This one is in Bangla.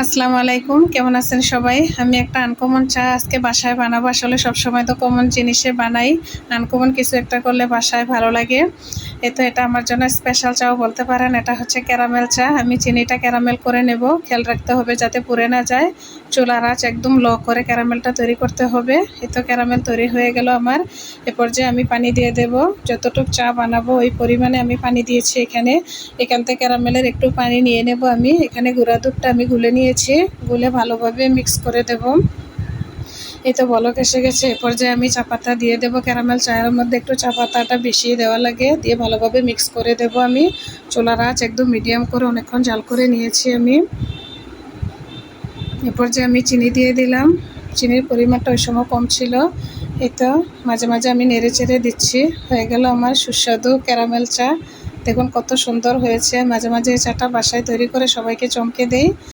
আসসালামু আলাইকুম, কেমন আছেন সবাই? আমি একটা আনকমন চা আজকে বাসায় বানাবো। আসলে সবসময় তো কমন জিনিসে বানাই, আনকমন কিছু একটা করলে বাসায় ভালো লাগে। এটা আমার জন্য স্পেশাল চাও বলতে পারেন। এটা হচ্ছে ক্যারামেল চা। আমি চিনিটা ক্যারামেল করে নেব, খেয়াল রাখতে হবে যাতে পুড়ে না যায়। চুলার আঁচ একদম লো করে ক্যারামেলটা তৈরি করতে হবে। ক্যারামেল তৈরি হয়ে গেল আমার। এ পর্যায়ে আমি পানি দিয়ে দেব। যতটুকু চা বানাবো ওই পরিমাণে আমি পানি দিয়েছি এখান থেকে ক্যারামেলের একটু পানি নিয়ে নেব আমি। এখানে গুঁড়া দুধটা আমি গুলে নিয়েছি, গুলে ভালোভাবে মিক্স করে দেব। বলক এসে গেছে। এ পর্যায়ে আমি চা পাতা দিয়ে দেব। ক্যারামেল চায়ের মধ্যে একটু চা পাতাটা বেশি দেওয়া লাগে, দিয়ে ভালোভাবে মিক্স করে দেব আমি। চুলার আঁচ একদম মিডিয়াম করে অনেকক্ষণ জাল করে নিয়েছি আমি। এ পর্যায়ে আমি চিনি দিয়ে দিলাম। চিনির পরিমাণটা ওই সময় কম ছিল। মাঝে মাঝে আমি নেড়ে চেড়ে দিচ্ছি। হয়ে গেল আমার সুস্বাদু ক্যারামেল চা। দেখুন কত সুন্দর হয়েছে। মাঝে মাঝে এই চাটা বাসায় তৈরি করে সবাইকে চমকে দেই।